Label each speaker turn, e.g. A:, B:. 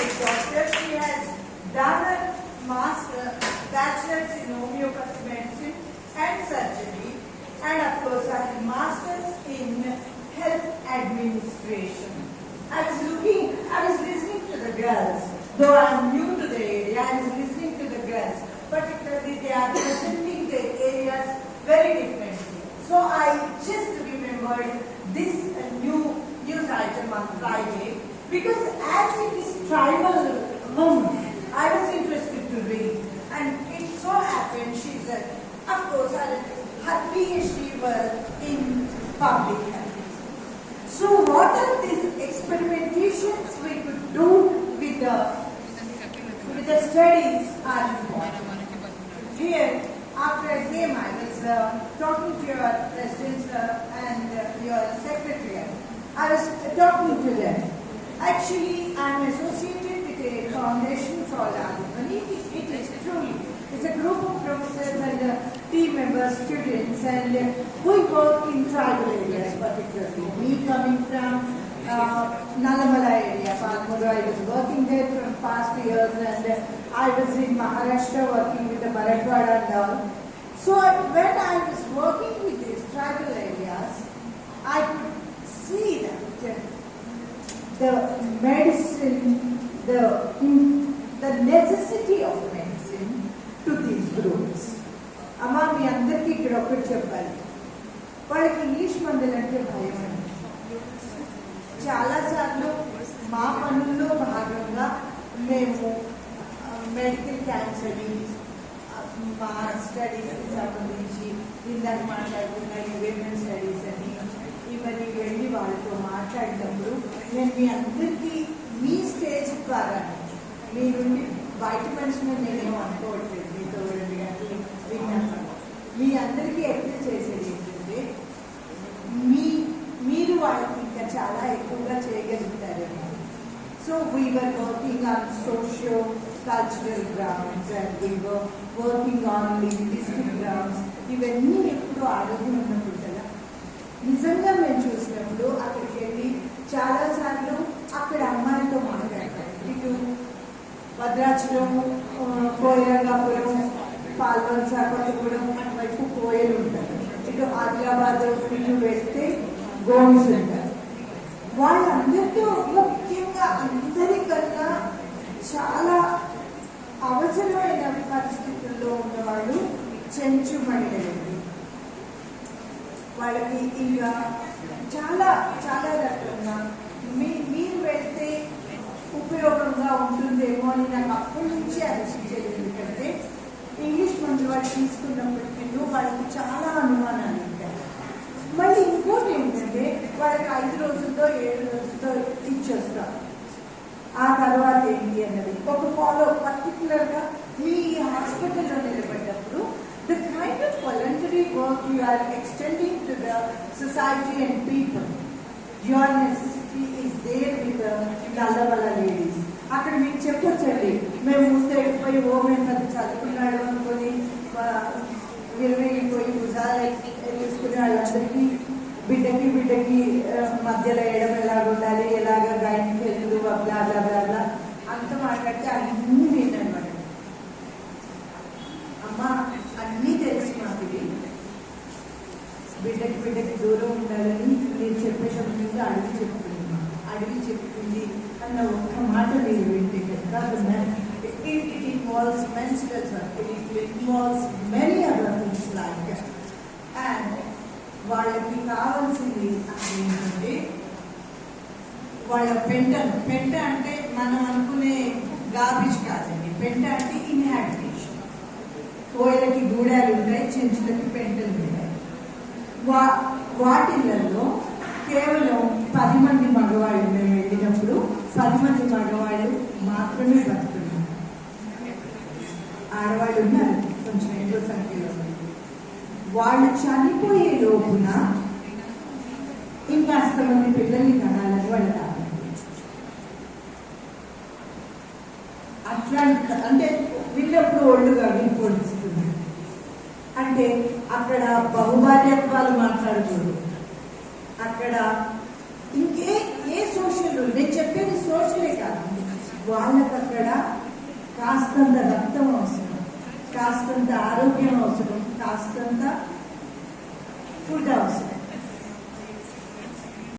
A: a doctor. She has done a bachelor's in homeopathic medicine and surgery, and of course a master's in health administration. I was listening to the girls. Though I am new to the area, I was listening to the girls. Particularly, they are presenting the areas very differently. So I just remembered this news item on Friday, because as it is tribal woman, I was interested to read, and it so happened she's of course her PhD was in public health. So what are these experimentations we could do with the studies are important. Here, after I came, I was talking to your president and your secretary. I was talking to them. Actually, I am associated with a foundation called Adivani. It is truly, it's a group of professors and team members, students, and we work in tribal areas particularly. Me coming from Nalamala area, Palmuru, I was working there from past years, and I was in Maharashtra working with the Marathwada and all. So when I was working with these tribal areas, I could see that the medicine, the necessity of medicine to these groups. Amma మీ అందరికీ ఇక్కడ ఒకటి చెప్పాలి, వాళ్ళకి English మందులంటే భయం అండి. చాలాసార్లు మా పనుల్లో భాగంగా మేము మెడికల్ క్యాంప్స్ అని మా స్టడీస్కి సంబంధించి ఇందాక మాట్లాడుతున్న విమెన్ స్టడీస్ అని ఇవన్నీ వెళ్ళి వాళ్ళతో మాట్లాడినప్పుడు నేను మీ అందరికీ మీ స్టేజ్ ద్వారా మీ నుండి బయట మనిషిని నేనేమో అనుకోవట్లేదు, మీతో 2 గంటలు విన్నాను. మీ అందరికీ అప్పీల్ చేసేది ఏంటంటే మీరు వాళ్ళకి ఇంకా చాలా ఎక్కువగా చేయగలుగుతారేమో. సో వీ వర్ working on socio-cultural grounds and we were working on linguistic grounds. ఇవన్నీ ఎప్పుడు ఆరోగ్యం ఉన్నప్పుడు కదా. నిజంగా మేము చూసినప్పుడు అక్కడికి వెళ్ళి చాలాసార్లు అక్కడ అమ్మాయిలతో మాట్లాడతారు. ఇటు భద్రాచలం, కోయరంగాపురం, పాల్వంచ, కొత్తగూడెం అటువైపు కోయలు ఉంటారు. ఇటు ఆదిలాబాద్ ఇటు వెళ్తే గోమ్స్ ఉంటారు. వాళ్ళందరితో ముఖ్యంగా అందరికన్నా చాలా అవసరమైన పరిస్థితుల్లో ఉన్నవాళ్ళు చెంచు మహిళలండి. వాళ్ళకి ఇంకా చాలా చాలా రకంగా మీరు వెళ్తే ఉపయోగంగా ఉంటుందేమో అని నాకు అప్పటి నుంచి అనిపించేది. ఎందుకంటే ఇంగ్లీష్ మందులు వాళ్ళు తీసుకున్నప్పటికీ వాళ్ళకి చాలా అనుమానాలు ఉంటాయి. మళ్ళీ ఇంకోటి ఏంటంటే వాళ్ళకి 5 రోజుల్లో 7 రోజుల్లో ఇచ్చేస్తాం. ఆ తర్వాత ఏంటి అన్నది ఒక ఫాలో పర్టికులర్గా మీ హాస్పిటల్లో నిలబడ్డప్పుడు the kind of voluntary work you are extending to the society and people, your necessity is there with the Nalamala ladies. అక్కడ మీకు చెప్పొచ్చండి, మేము ముందు వెళ్ళిపోయి మేము అది చదువుకున్నాడు అనుకొని విలువైపోయి భుజాలు తీసుకుని వాళ్ళందరికీ బిడ్డకి మధ్యలో వేయడం ఎలాగ ఉండాలి, ఎలాగ గాయనికి వెళ్తూ బ్లా బ్లా బ్లా బ్లా అంత మాట్లాడితే అన్నీ వినమాట. అమ్మ అన్నీ తెలిసి మాకు బిడ్డకి దూరం ఉండాలని నేను చెప్పేటప్పుడు అడిగి చెప్తుంది అన్న ఒక్క మాట మీరు వింటే కనుక it involves menstrual cycle, it involves many other things like that. And వాళ్ళకి కావాల్సింది ఏంటంటే వాళ్ళ పెంట అంటే మనం అనుకునే గార్బేజ్ కాదండి. పెంట అంటే ఇన్హాబిటేషన్. కోయలకి గూడాలు ఉంటాయి, చెంచులకి పెంటలు ఉంటాయి. వాటిల్లో కేవలం 10 మంది మగవాళ్ళు మేము వెళ్ళినప్పుడు 10 మంది మగవాళ్ళు మాత్రమే బతుకున్నారు. ఆడవాళ్ళు ఉన్నారు కొంచెం ఎక్కువ సంఖ్యలో. వాళ్ళు చనిపోయే లోపున ఇంకాస్త మంది పిల్లల్ని కనాలని వాళ్ళు కాదు. అట్లాంటి అంటే వీళ్ళప్పుడు ఒళ్ళుగా పొడిస్తుంది. అంటే అక్కడ బహుభార్యత్వాలు మాట్లాడకూడదు. అక్కడ ఏ సోషల్ నేను చెప్పేది సోషలే కాదు, వాళ్ళకి అక్కడ కాస్తంత రక్తం అవసరం, కాస్తంత ఆరోగ్యం అవసరం, కాస్తంత ఫుడ్ అవసరం.